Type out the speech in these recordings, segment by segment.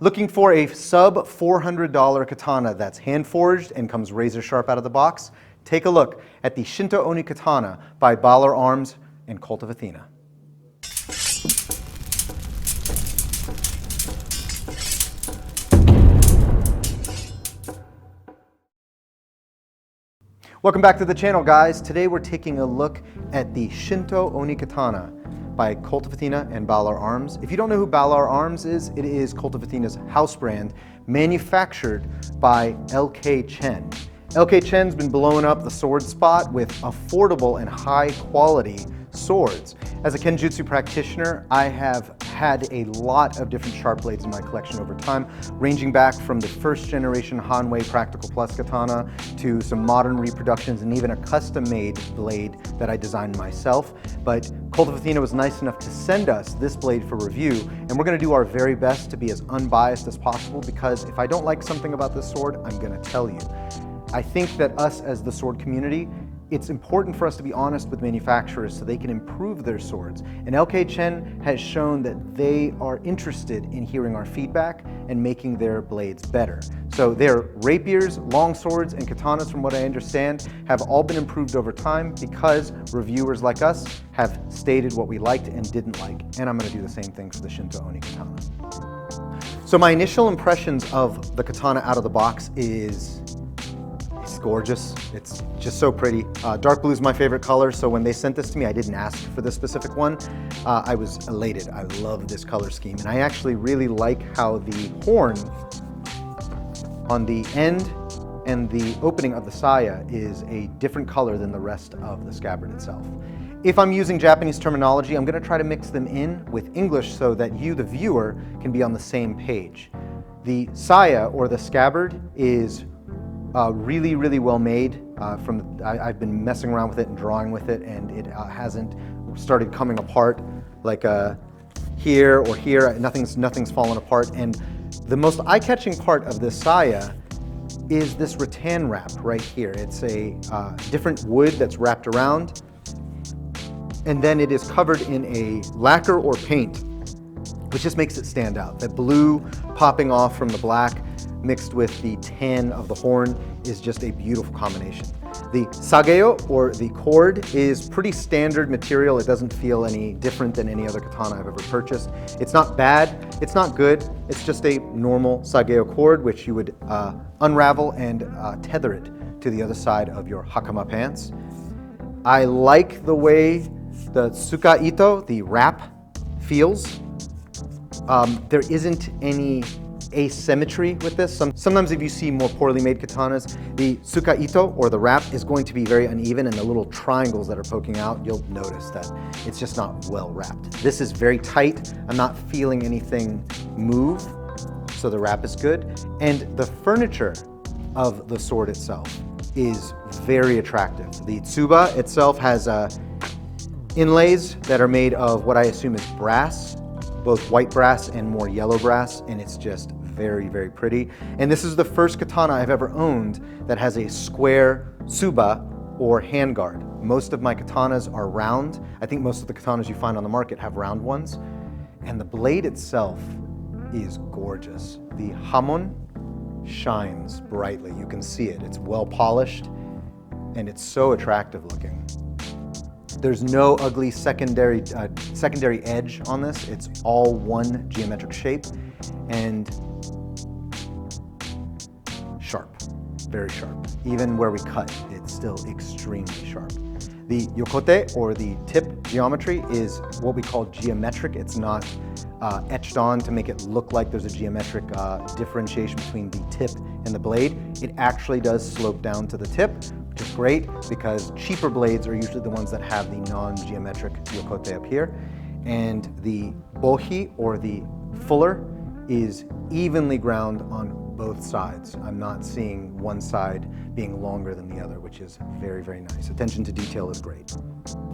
Looking for a sub $400 katana that's hand forged and comes razor sharp out of the box? Take a look at the Shinto Oni Katana by Balaur Arms and Kult of Athena. Welcome back to the channel, guys. Today we're taking a look at the Shinto Oni Katana by Kult of Athena and Balaur Arms. If you don't know who Balaur Arms is, it is Kult of Athena's house brand, manufactured by LK Chen. LK Chen's been blowing up the sword spot with affordable and high quality swords. As a Kenjutsu practitioner, I have had a lot of different sharp blades in my collection over time, ranging back from the first generation Hanwei Practical Plus katana to some modern reproductions and even a custom-made blade that I designed myself. But Kult of Athena was nice enough to send us this blade for review, and we're going to do our very best to be as unbiased as possible, because if I don't like something about this sword, I'm going to tell you. I think that us as the sword community, it's important for us to be honest with manufacturers so they can improve their swords. And LK Chen has shown that they are interested in hearing our feedback and making their blades better. So their rapiers, long swords, and katanas, from what I understand, have all been improved over time because reviewers like us have stated what we liked and didn't like. And I'm going to do the same thing for the Shinto Oni Katana. So my initial impressions of the katana out of the box is it's gorgeous. It's just so pretty. Dark blue is my favorite color, so when they sent this to me, I didn't ask for this specific one. I was elated. I love this color scheme, and I actually really like how the horn on the end and the opening of the saya is a different color than the rest of the scabbard itself. If I'm using Japanese terminology, I'm going to try to mix them in with English so that you, the viewer, can be on the same page. The saya, or the scabbard, is really, really well made. I've been messing around with it and drawing with it, and it hasn't started coming apart like here or here. Nothing's fallen apart. And the most eye-catching part of this saya is this rattan wrap right here. It's a different wood that's wrapped around, and then it is covered in a lacquer or paint, which just makes it stand out. That blue popping off from the black mixed with the tan of the horn is just a beautiful combination. The sageo, or the cord, is pretty standard material. It doesn't feel any different than any other katana I've ever purchased. It's not bad, it's not good, it's just a normal sageo cord, which you would unravel and tether it to the other side of your hakama pants. I like the way the tsuka ito, the wrap, feels. There isn't any asymmetry with this. Sometimes if you see more poorly made katanas, the tsuka ito, or the wrap, is going to be very uneven, and the little triangles that are poking out, you'll notice that it's just not well wrapped. This is very tight. I'm not feeling anything move, so the wrap is good. And the furniture of the sword itself is very attractive. The tsuba itself has inlays that are made of what I assume is brass, both white brass and more yellow brass, and it's just very, very pretty. And this is the first katana I've ever owned that has a square tsuba or handguard. Most of my katanas are round. I think most of the katanas you find on the market have round ones. And the blade itself is gorgeous. The hamon shines brightly. You can see it. It's well polished, and it's so attractive looking. There's no ugly secondary edge on this. It's all one geometric shape and sharp, very sharp. Even where we cut, it's still extremely sharp. The yokote, or the tip geometry, is what we call geometric. It's not etched on to make it look like there's a geometric differentiation between the tip and the blade. It actually does slope down to the tip, which is great because cheaper blades are usually the ones that have the non-geometric yokote up here. And the bohi, or the fuller, is evenly ground on both sides. I'm not seeing one side being longer than the other, which is very, very nice. Attention to detail is great.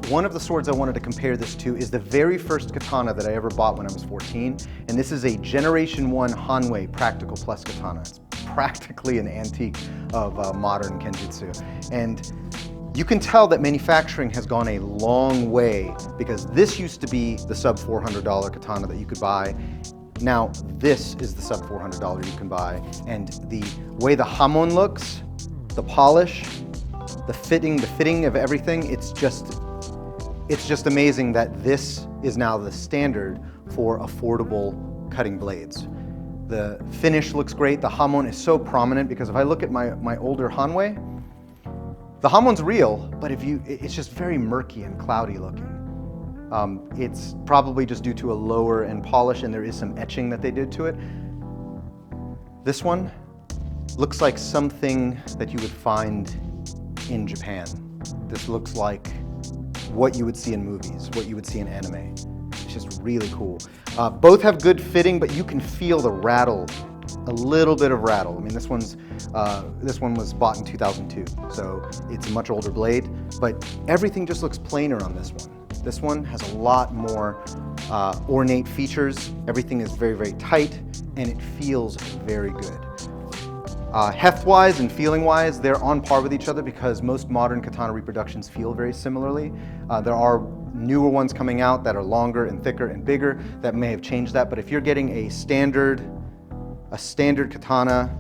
One of the swords I wanted to compare this to is the very first katana that I ever bought when I was 14, and this is a Generation 1 Hanwei Practical Plus katana. It's practically an antique of modern Kenjutsu. And you can tell that manufacturing has gone a long way, because this used to be the sub $400 katana that you could buy Now, this is the sub $400 you can buy, and the way the hamon looks, the polish, the fitting of everything, it's just amazing that this is now the standard for affordable cutting blades. The finish looks great. The hamon is so prominent because if I look at my older Hanwei, the hamon's real, but it's just very murky and cloudy looking. It's probably just due to a lower end polish, and there is some etching that they did to it. This one looks like something that you would find in Japan. This looks like what you would see in movies, what you would see in anime. It's just really cool. Both have good fitting, but you can feel the rattle, a little bit of rattle. I mean, this one was bought in 2002, so it's a much older blade, but everything just looks plainer on this one. This one has a lot more ornate features. Everything is very, very tight, and it feels very good. Heft-wise and feeling-wise, they're on par with each other because most modern katana reproductions feel very similarly. There are newer ones coming out that are longer and thicker and bigger that may have changed that, but if you're getting a standard katana,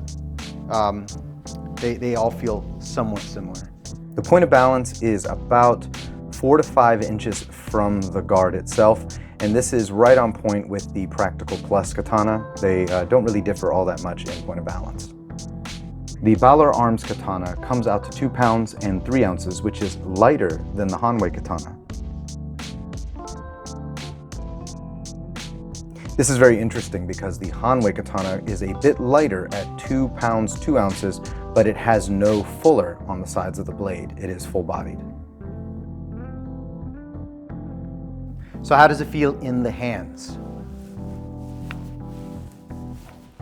they all feel somewhat similar. The point of balance is about 4 to 5 inches from the guard itself, and this is right on point with the Practical Plus katana. They don't really differ all that much in point of balance. The Balaur Arms katana comes out to 2 pounds and 3 ounces, which is lighter than the Hanwei katana. This is very interesting because the Hanwei katana is a bit lighter at 2 pounds 2 ounces, but it has no fuller on the sides of the blade. It is full-bodied. So how does it feel in the hands?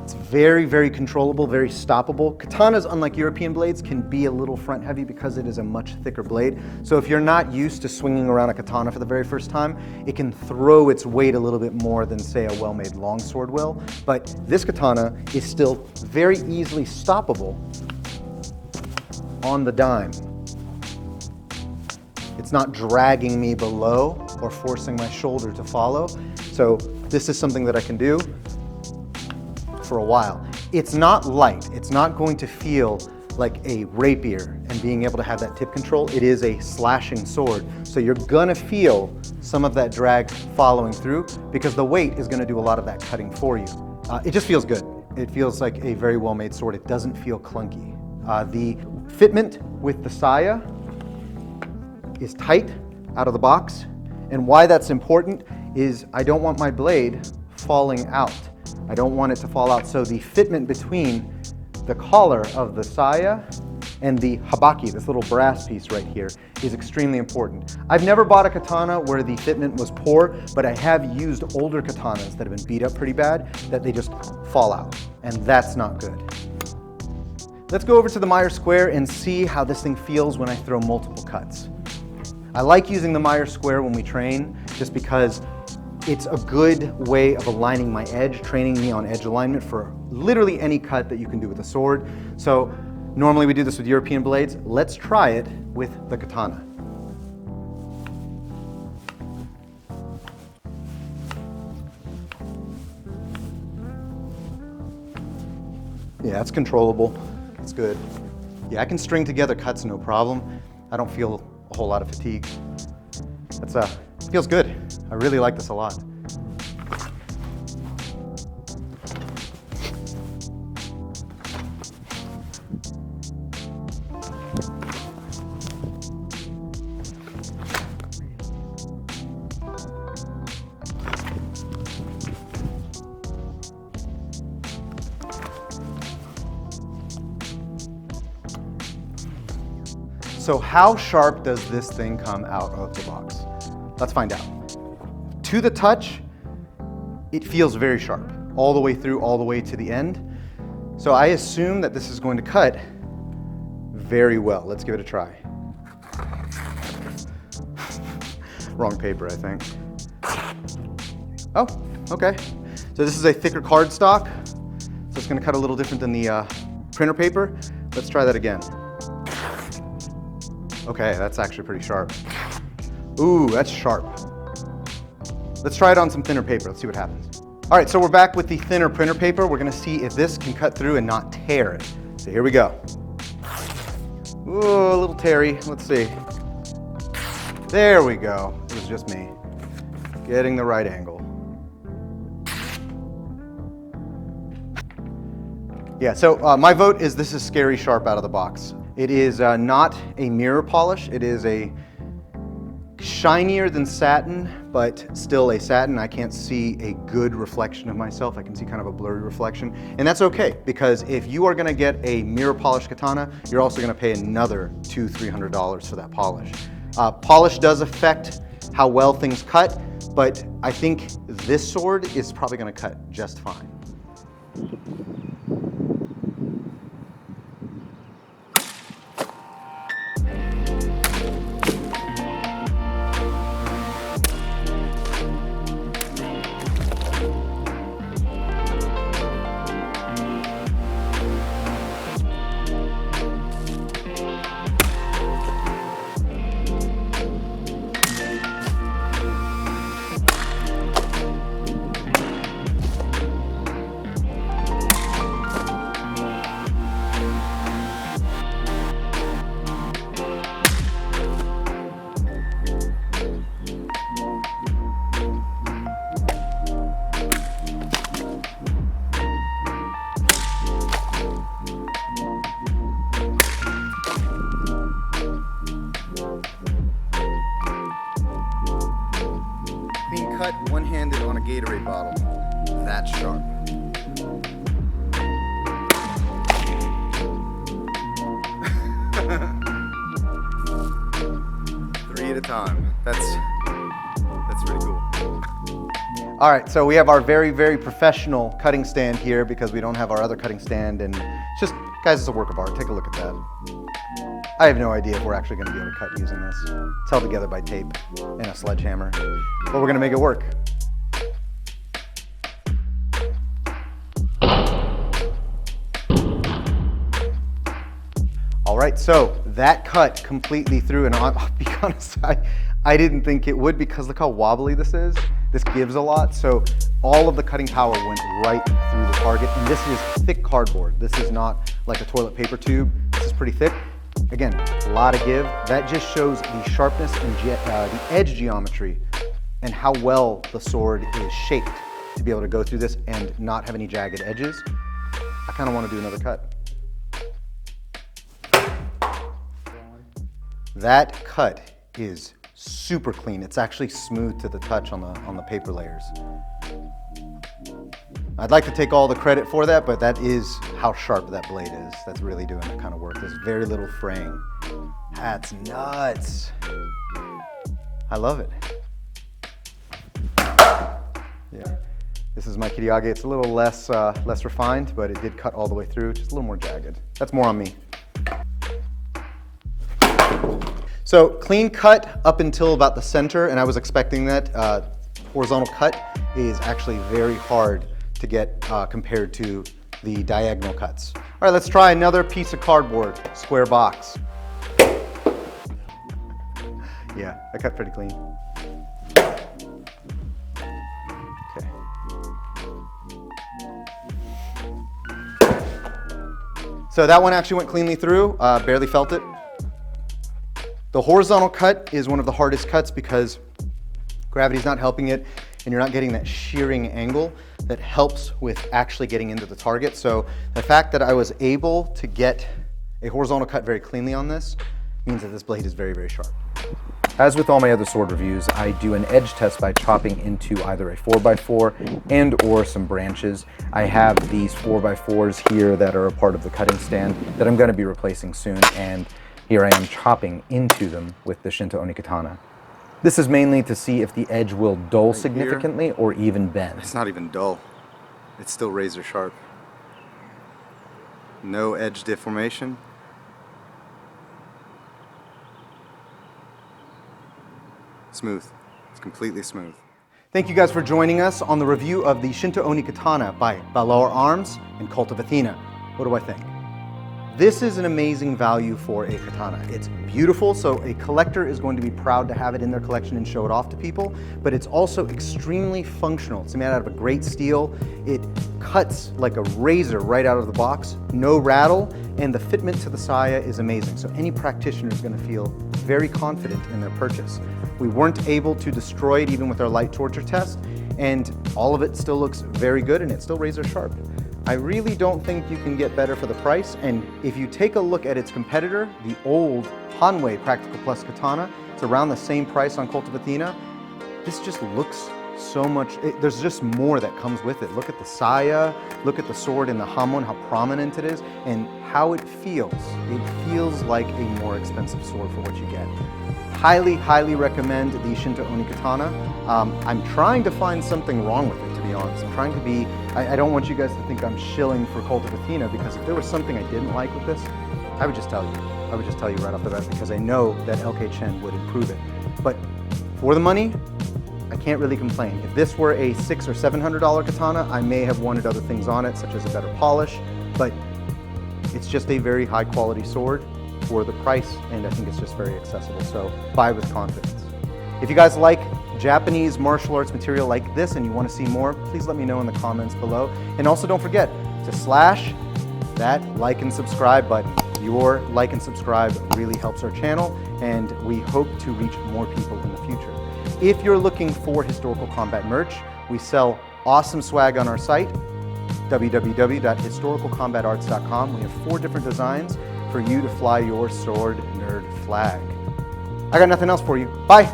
It's very, very controllable, very stoppable. Katanas, unlike European blades, can be a little front heavy because it is a much thicker blade. So if you're not used to swinging around a katana for the very first time, it can throw its weight a little bit more than, say, a well-made longsword will. But this katana is still very easily stoppable on the dime. It's not dragging me below or forcing my shoulder to follow. So this is something that I can do for a while. It's not light. It's not going to feel like a rapier and being able to have that tip control. It is a slashing sword. So you're gonna feel some of that drag following through because the weight is gonna do a lot of that cutting for you. It just feels good. It feels like a very well-made sword. It doesn't feel clunky. The fitment with the saya is tight out of the box. And why that's important is I don't want my blade falling out. I don't want it to fall out. So the fitment between the collar of the saya and the habaki, this little brass piece right here, is extremely important. I've never bought a katana where the fitment was poor, but I have used older katanas that have been beat up pretty bad, that they just fall out, and that's not good. Let's go over to the Meyer Square and see how this thing feels when I throw multiple cuts. I like using the Meyer Square when we train, just because it's a good way of aligning my edge, training me on edge alignment for literally any cut that you can do with a sword. So normally we do this with European blades. Let's try it with the katana. Yeah, it's controllable. It's good. Yeah, I can string together cuts no problem. I don't feel a whole lot of fatigue. It feels good. I really like this a lot. So how sharp does this thing come out of the box? Let's find out. To the touch, it feels very sharp, all the way through, all the way to the end. So I assume that this is going to cut very well. Let's give it a try. Wrong paper, I think. Oh, okay. So this is a thicker cardstock, so it's going to cut a little different than the printer paper. Let's try that again. Okay, that's actually pretty sharp. Ooh, that's sharp. Let's try it on some thinner paper. Let's see what happens. All right, so we're back with the thinner printer paper. We're gonna see if this can cut through and not tear it. So here we go. Ooh, a little teary, let's see. There we go, it was just me. Getting the right angle. Yeah, so my vote is this is scary sharp out of the box. It is not a mirror polish, it is a shinier than satin, but still a satin. I can't see a good reflection of myself. I can see kind of a blurry reflection. And that's okay, because if you are gonna get a mirror polished katana, you're also gonna pay another $200–300 for that polish. Polish does affect how well things cut, but I think this sword is probably gonna cut just fine. Cut one-handed on a Gatorade bottle. That's sharp. Three at a time. That's pretty cool. All right, so we have our very, very professional cutting stand here because we don't have our other cutting stand, and it's just, guys, it's a work of art. Take a look at that. I have no idea if we're actually going to be able to cut using this. It's held together by tape and a sledgehammer, but we're going to make it work. All right, so that cut completely through, and I'll be honest, I didn't think it would, because look how wobbly this is. This gives a lot, so all of the cutting power went right through the target, and this is thick cardboard. This is not like a toilet paper tube. This is pretty thick. Again, a lot of give. That just shows the sharpness and the edge geometry and how well the sword is shaped to be able to go through this and not have any jagged edges. I kind of want to do another cut. That cut is super clean. It's actually smooth to the touch on the paper layers. I'd like to take all the credit for that, but that is how sharp that blade is. That's really doing that kind of work. There's very little fraying. That's nuts. I love it. Yeah, this is my Kiriage. It's a little less refined, but it did cut all the way through, just a little more jagged. That's more on me. So clean cut up until about the center, and I was expecting that. Horizontal cut is actually very hard to get compared to the diagonal cuts. All right, let's try another piece of cardboard, square box. Yeah, I cut pretty clean. Okay. So that one actually went cleanly through, barely felt it. The horizontal cut is one of the hardest cuts because gravity's not helping it, and you're not getting that shearing angle that helps with actually getting into the target. So the fact that I was able to get a horizontal cut very cleanly on this means that this blade is very, very sharp. As with all my other sword reviews, I do an edge test by chopping into either a 4x4 and or some branches. I have these 4x4s here that are a part of the cutting stand that I'm going to be replacing soon, and here I am chopping into them with the Shinto Oni Katana. This is mainly to see if the edge will dull significantly or even bend. It's not even dull. It's still razor sharp. No edge deformation. Smooth. It's completely smooth. Thank you guys for joining us on the review of the Shinto Oni Katana by Balaur Arms and Kult of Athena. What do I think? This is an amazing value for a katana. It's beautiful, so a collector is going to be proud to have it in their collection and show it off to people, but it's also extremely functional. It's made out of a great steel. It cuts like a razor right out of the box, no rattle, and the fitment to the saya is amazing. So any practitioner is going to feel very confident in their purchase. We weren't able to destroy it even with our light torture test, and all of it still looks very good and it's still razor sharp. I really don't think you can get better for the price, and if you take a look at its competitor, the old Hanwei Practical Plus Katana, it's around the same price on Kult of Athena. This just looks so much, there's just more that comes with it. Look at the saya, look at the sword in the hamon, how prominent it is, and how it feels. It feels like a more expensive sword for what you get. Highly, highly recommend the Shinto Oni Katana. I'm trying to find something wrong with it, to be honest. I'm trying to be, I don't want you guys to think I'm shilling for Kult of Athena, because if there was something I didn't like with this, I would just tell you. I would just tell you right off the bat, because I know that LK Chen would improve it. But for the money, I can't really complain. If this were a $600 or $700 katana, I may have wanted other things on it, such as a better polish, but it's just a very high quality sword for the price, and I think it's just very accessible, so buy with confidence. If you guys like Japanese martial arts material like this and you want to see more, please let me know in the comments below. And also don't forget to slash that like and subscribe button. Your like and subscribe really helps our channel, and we hope to reach more people in the future. If you're looking for historical combat merch, we sell awesome swag on our site, www.historicalcombatarts.com. We have 4 different designs for you to fly your sword nerd flag. I got nothing else for you. Bye.